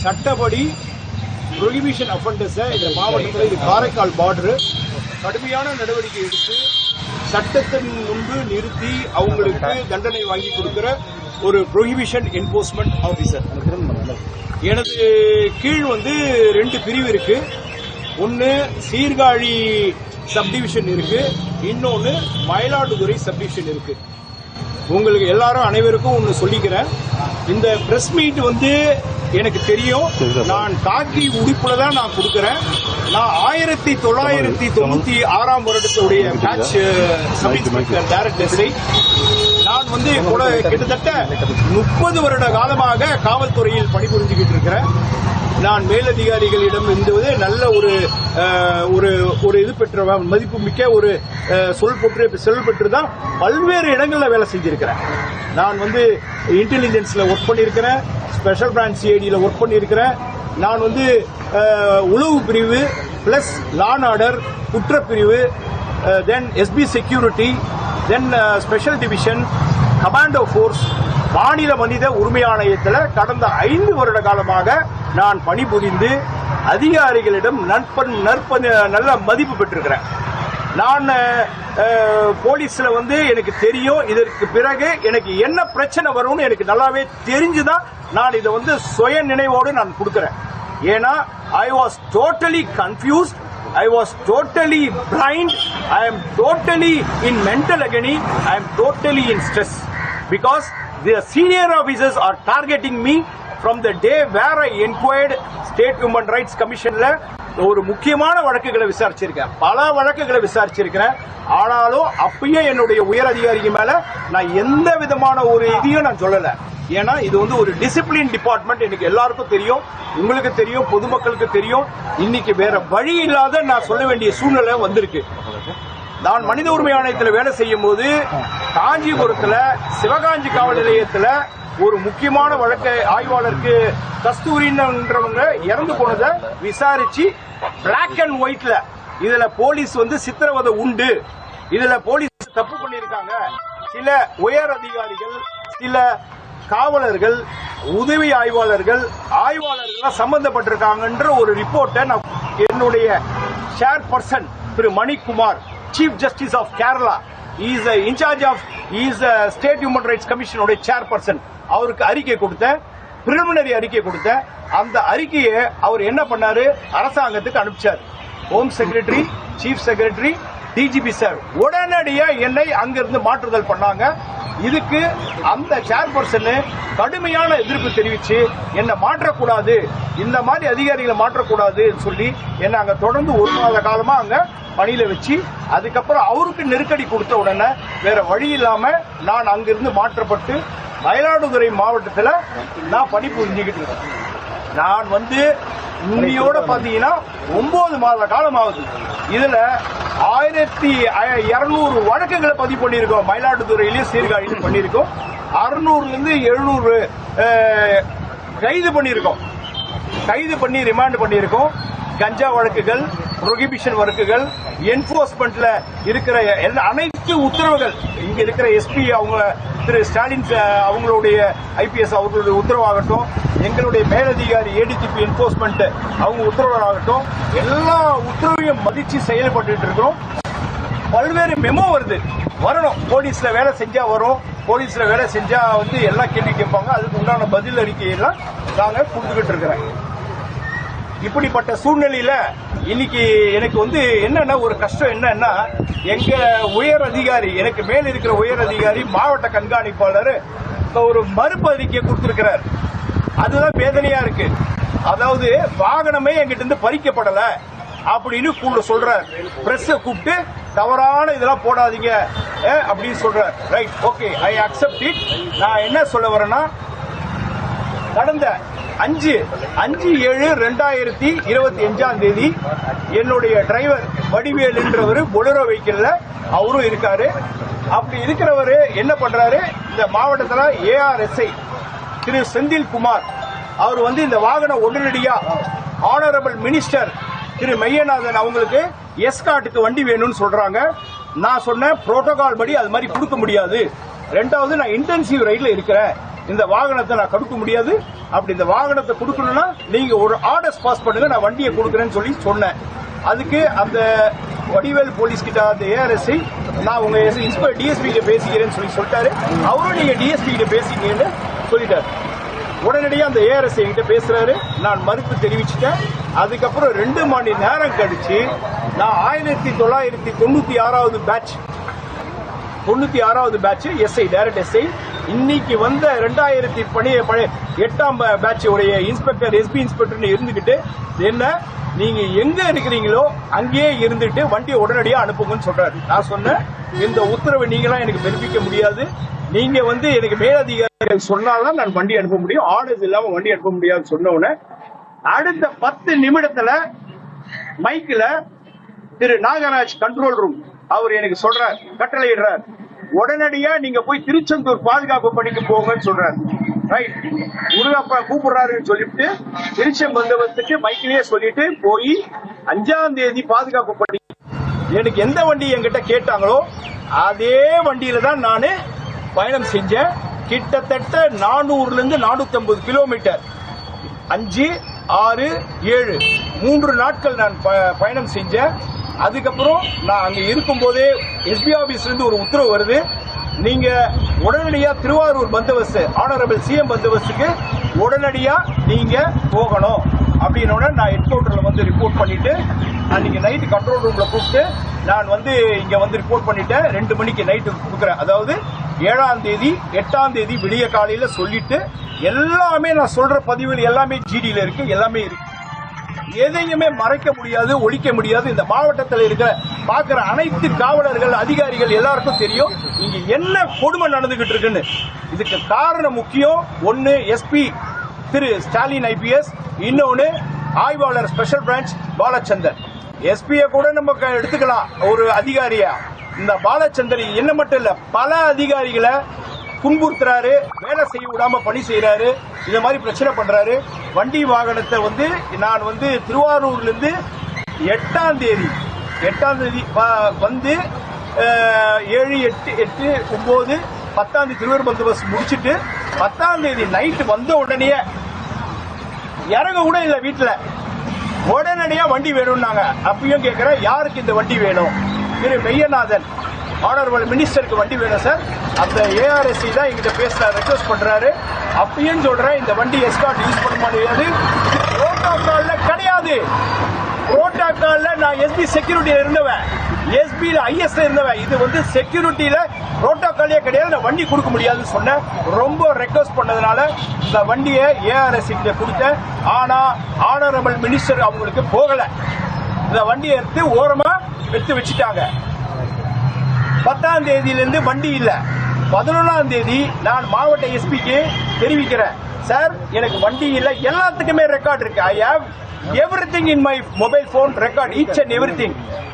சட்டப்படி ப்ரொஹிபிஷன் அஃபெண்டர்ஸை இந்த மாவட்டத்தில், இது காரைக்கால் பார்டரு, கடுமையான நடவடிக்கை எடுத்து சட்டத்தின் முன்பு நிறுத்தி அவங்களுக்கு தண்டனை வாங்கி கொடுக்கிற ஒரு ப்ரொஹிபிஷன் என்போர்ஸ்மெண்ட் ஆபீசர். எனது கீழ் 2 பிரிவு இருக்கு. ஒன்னு சீர்காழி சப்டிவிஷன் இருக்கு, இன்னொன்னு மயிலாடுதுறை சப்டிவிஷன் இருக்கு. உங்களுக்கு எல்லாரும் அனைவருக்கும் ஒன்னு சொல்லிக்கிறேன், இந்த பிரஸ் மீட் எனக்கு தெரியும். நான் காக்கி உடுப்புல தான் நான் கொடுக்கிறேன். நான் 1996 வருடத்துடைய பேட்ச் சப் இன்ஸ்பெக்டர் டைரக்டர். நான் கிட்டத்தட்ட 30 வருட காலமாக காவல்துறையில் பணிபுரிஞ்சுக்கிட்டு இருக்கிறேன். நான் மேலதிகாரிகளிடம் நல்ல ஒரு இது பெற்ற மதிப்பு மிக்க ஒரு சொல் பெற்று தான் பல்வேறு இடங்களில் வேலை செஞ்சிருக்கிறேன். நான் இன்டெலிஜென்ஸ்ல ஒர்க் பண்ணியிருக்கிறேன், ஸ்பெஷல் பிரான்ச் சிஐடியில் ஒர்க் பண்ணியிருக்கிறேன். நான் உளவு பிரிவு பிளஸ் லா அண்ட் ஆர்டர் குற்றப்பிரிவு, then SP security, then special division, commando force, மாநில மனித உரிமை ஆணையத்தில் கடந்த 5 வருட காலமாக நான் பணிபுரிந்து அதிகாரிகளிடம் நல்ல மதிப்பு பெற்றிருக்கிறேன். நான் போலீஸ்ல எனக்கு தெரியும், இதற்கு பிறகு எனக்கு என்ன பிரச்சனை வரும்னு எனக்கு நல்லாவே தெரிஞ்சுதான் நான் இதை சுய நினைவோடு நான் கொடுக்கிறேன். ஏன்னா I was totally confused, I was totally blind, I am totally in mental agony, I am totally in stress because the senior officers are targeting me from the day where I inquired State Human Rights Commissionல ஒரு முக்கியமான வழக்குகளை விசாரிச்சிருக்கேன், பல வழக்குகளை விசாரிச்சிருக்கிறேன். ஆனாலும் அப்பயே என்னுடைய உயர் அதிகாரிக்கு மேல நான் எந்த விதமான ஒரு இதையும் நான் சொல்லல. ஏன்னா இது ஒரு டிசிப்ளின் டிபார்ட்மெண்ட், எனக்கு எல்லாருக்கும் தெரியும், உங்களுக்கு தெரியும், பொதுமக்களுக்கு தெரியும். இன்னைக்கு வேற வழி இல்லாத நான் சொல்ல வேண்டிய சூழ்நிலை வந்திருக்கு. நான் மனித உரிமை ஆணையத்தில் வேலை செய்யும் போது காஞ்சிபுரத்தில் சிவகாஞ்சி காவல் நிலையத்தில் ஒரு முக்கியமான வழக்கு ஆய்வாளருக்கு கஸ்தூரின்றவங்க இறந்து போனதை விசாரிச்சு பிளாக் அண்ட் ஒயிட்ல இதுல போலீஸ் சித்திரவதை உண்டு, இதுல போலீஸ் தப்பு பண்ணிருக்காங்க, சில உயர் அதிகாரிகள், சில காவலர்கள், உதவி ஆய்வாளர்கள் சம்பந்தப்பட்டிருக்காங்கன்ற ஒரு ரிப்போர்ட்டை நான் என்னுடைய சேர்பர்சன் திரு Manikumar, chief justice of Kerala, is in charge of state human rights commission chairperson, அவருக்கு அறிக்கை கொடுத்தேன், பிரிலிமினரி அறிக்கை கொடுத்தேன். அந்த அறிக்கையை அவர் என்ன பண்ணாரு, அரசாங்கத்துக்கு அனுப்பிச்சார். Home secretary, chief secretary, DGP sir உடனடியா என்னை அங்கிருந்து மாற்றுதல் பண்ணாங்க. இதுக்கு அந்த சேர்பர்சன் கடுமையான எதிர்ப்பு தெரிவிச்சு என்ன மாற்றக்கூடாது, இந்த மாதிரி அதிகாரிகளை மாற்றக்கூடாது சொல்லி என்ன அங்க தொடர்ந்து 1 மாத காலமா அங்க பணியில வச்சு, அதுக்கப்புறம் அவருக்கு நெருக்கடி கொடுத்த உடனே வேற வழி இல்லாம நான் அங்கிருந்து மாற்றப்பட்டு மயிலாடுதுறை மாவட்டத்தில் நான் பணிபுரிஞ்சுக்கிட்டு இருக்கேன். நான் இன்னையோட பாத்தீங்கன்னா 9 மாத காலம் ஆகுது. இதுல 1200 வழக்குகளை பதிவு பண்ணியிருக்கோம். மயிலாடுதுறையிலேயே சீர்காழியிலும் பண்ணியிருக்கோம். 600 இருந்து 700 கைது பண்ணியிருக்கோம், கைது பண்ணி ரிமாண்ட் பண்ணியிருக்கோம். கஞ்சா வழக்குகள், ப்ரொஹிபிஷன் வழக்குகள், என்போர்ஸ்மெண்ட்ல இருக்கிற அனைத்து உத்தரவுகள், இங்க இருக்கிற எஸ்பி அவங்க திரு ஸ்டாலின் அவங்களுடைய ஐபிஎஸ் அவர்களுடைய உத்தரவாகட்டும், எங்களுடைய மேலதிகாரி ஏடிஜிபி என்போர்ஸ்மெண்ட் அவங்க உத்தரவாகட்டும், எல்லா உத்தரவையும் மதிச்சு செயல்பட்டு இருக்கிறோம். பல்வேறு மெமோ வரணும், போலீஸ்ல வேலை செஞ்சா வரும், போலீஸ்ல வேலை செஞ்சா எல்லாம் கேள்வி கேட்பாங்க, அதுக்கு உண்டான பதில் அறிக்கையெல்லாம் நாங்க கொடுத்துக்கிட்டு இருக்கிறேன். இப்படிப்பட்ட சூழ்நிலையில இன்னைக்கு எனக்கு என்னன்னா ஒரு கஷ்டம் என்னன்னா, எங்க உயர் அதிகாரி, எனக்கு மேல இருக்கிற உயர் அதிகாரி மாவட்ட கண்காணிப்பாளர் ஒரு மறுப்பு அறிக்கை கொடுத்திருக்கிறார். அதுதான் வேதனையா இருக்கு. அதாவது வாகனமே எங்கிட்ட இருந்து பறிக்கப்படல அப்படின்னு சொல்றார். பிரஸ் கூப்பிட்டு தவறான இதெல்லாம் போடாதீங்க அப்படின்னு சொல்றார். Right, okay, I accept it. நான் என்ன சொல்ல வரேன்னா, கடந்த 5/7/2025 என்னுடைய டிரைவர் வடிவேல் என்றவர் பொலரோ வெஹிக்கிள்ல அவரும் இருக்காரு. அப்படி இருக்கிறவரு என்ன பண்றாரு, இந்த மாவட்டத்தில் ஏஆர்எஸ்ஐ திரு செந்தில் குமார் அவர் இந்த வாகனம் உடனடியா ஆனரபிள் மினிஸ்டர் திரு மெய்யநாதன் அவங்களுக்கு எஸ்காட்டுக்கு வண்டி வேணும்னு சொல்றாங்க. நான் சொன்னேன், புரோட்டோகால் படி அது மாதிரி கொடுக்க முடியாது. 2வது நான் இன்டென்சிவ் ரைட்ல இருக்கிறேன், இந்த வாகனத்தை நான் கொடுக்க முடியாது. அப்படி இந்த வாகனத்தை கொடுக்கணும்னா நீங்க ஒரு ஆர்டர்ஸ் பாஸ் பண்ணுங்க, நான் வண்டியை கொடுக்குறேன்னு சொல்லி சொன்னேன். அதுக்கு அந்த வடிவேல் போலீஸ் கிட்ட அந்த ஏஆர்எஸ்ஐ நான் உங்க டிஎஸ்பி கிட்ட பேசிக்கிறேன்னு சொல்லிட்டாரு. அவரும் நீங்க டிஎஸ்பி கிட்ட பேசிக்கன்னு சொல்லிட்டாரு. உடனடியாக அந்த ஏஆர்எஸ்ஐ கிட்ட பேசுறாரு. நான் மறுப்பு தெரிவிச்சுட்டேன். அதுக்கப்புறம் 2 மணி நேரம் கழிச்சு நான் 1996வது பேட்ச் எஸ்ஐ டைரக்ட் எஸ்ஐ இன்னைக்கு வந்த 2008ஆம் பேட்ச் உடைய இன்ஸ்பெக்டர் எஸ்பி இன்ஸ்பெக்டர் இருந்துகிட்டு என்ன நீங்க எங்க இருக்கிறீங்களோ அங்கேயே இருந்துட்டு வண்டியை உடனடியாக அனுப்புங்கன்னு சொல்றாரு. நான் சொன்னேன் இந்த உத்தரவை நீங்களாம் எனக்கு பிறப்பிக்க முடியாது. நீங்க எனக்கு மேலதிகாரிகள் சொன்னால்தான் நான் வண்டி அனுப்ப முடியும், ஆர்டர்ஸ் இல்லாம வண்டி அனுப்ப முடியாது சொன்ன உடனே அடுத்த 10 நிமிடத்துல மைக்ல திரு நாகராஜ் கண்ட்ரோல் ரூம் அவர் எனக்கு சொல்றார், கட்டளையிடுறார், உடனடியா நீங்க போய் திருச்செந்தூர் பாதுகாப்பு பணிக்கு போங்கன்னு சொல்றாரு. ரைட், முருகப்பா கூப்பிடுறாருன்னு சொல்லிட்டு திருச்செந்தூருக்கு மைக்கிலேயே சொல்லிட்டு போய் 5ஆம் தேதி பாதுகாப்பு பணி எனக்கு எந்த வண்டி என்கிட்ட கேட்டாங்களோ அதே வண்டியில தான் நானு பயணம் செஞ்சேன். கிட்டத்தட்ட 400 இருந்து 450 கிலோமீட்டர் 5, 6, 7 3 நாட்கள் நான் பயணம் செஞ்சேன். அதுக்கப்புறம் நான் அங்க இருக்கும் போதே எஸ்பி ஆபீஸ்ல இருந்து ஒரு உத்தரவு வருது, நீங்க உடனடியா திருவாரூர் பந்தோபஸ்து ஆனரபிள் சிஎம் பந்தோபஸ்துக்கு உடனடியா நீங்க போகணும் அப்படின்னோட நான் ஹெட் குவார்டர்ல ரிப்போர்ட் பண்ணிட்டு அன்னைக்கு நைட்டு கண்ட்ரோல் ரூம்ல கூப்பிட்டு நான் இங்க ரிப்போர்ட் பண்ணிட்டேன். 2 மணிக்கு நைட்டு கொடுக்குறேன். அதாவது 7ஆம் தேதி 8ஆம் தேதி விடிய காலையில சொல்லிட்டு எல்லாமே நான் சொல்ற பதிவுகள் எல்லாமே ஜிடியில இருக்கு, எல்லாமே இருக்கு. எதையுமே மறைக்க முடியாது, ஒழிக்க முடியாது. இந்த மாவட்டத்தில் இருக்கிற பாக்குற அனைத்து காவலர்கள் அதிகாரிகள் எல்லாருக்கும் தெரியும் இங்க என்ன கொடுமை நடந்துகிட்டு இருக்குன்னு. இதுக்கு காரணம் முக்கியம். ஒன்னு எஸ்பி திரு ஸ்டாலின் ஐபிஎஸ், இன்னொன்னு ஆய்வாளர் ஸ்பெஷல் பிரான்ச் பாலச்சந்தர். எஸ்பிய கூட நம்ம எடுத்துக்கலாம் ஒரு அதிகாரியா. இந்த பாலச்சந்தர் என்ன மட்டும் இல்ல பல அதிகாரிகளை துன்புறுத்துறாரு, வேலை செய்ய விடாம பணி செய்யறாரு, இந்த மாதிரி பிரச்சனை பண்றாரு. வண்டி வாகனத்தை நான் திருவாரூர்ல இருந்து 8ஆம் தேதி 7, 8, 8, 9, 10ஆம் தேதி திருவாரூர் பந்தோபஸ்து முடிச்சிட்டு 10ஆம் தேதி நைட்டு வந்த உடனே இறங்க கூட இல்ல வீட்டுல, உடனடியா வண்டி வேணும்னாங்க. அப்பயும் கேட்கிறேன் யாருக்கு இந்த வண்டி வேணும்? திரு மெய்யநாதன் ஆனரபிள் மினிஸ்டருக்கு வண்டி வேணும் சார். அந்த ஏஆர்எஸ்சி தான் எங்கிட்ட பேசுறாரு, ரெக்வஸ்ட் பண்றாரு. அப்பயும் சொல்றேன் இந்த வண்டி எஸ்கார்ட் யூஸ் பண்ண முடியாது, புரோட்டோகால்ல கிடையாது. புரோட்டோகால்ல நான் எஸ்பி செக்யூரிட்டியில இருந்தவன், எஸ்பியில ஐஎஸ்ல இருந்தவன். இது செக்யூரிட்டியில புரோட்டோகாலே கிடையாது, நான் வண்டி கொடுக்க முடியாதுன்னு சொன்னேன். ரொம்ப ரெக்வஸ்ட் பண்ணதுனால இந்த வண்டியை ஏஆர்எஸ்சி கிட்ட கொடுத்தேன். ஆனா ஆனரபிள் மினிஸ்டர் அவங்களுக்கு போகல. இந்த வண்டியை எடுத்து ஓரமா எடுத்து வச்சுட்டாங்க. 10ஆம் தேதியிலிருந்து வண்டி இல்ல. 11ஆம் தேதி நான் மாவட்ட எஸ்பிக்கு தெரிவிக்கிறேன், சார் எனக்கு வண்டி இல்ல, எல்லாத்துக்குமே ரெக்கார்ட் இருக்கு. I have everything in my mobile phone record, each and everything.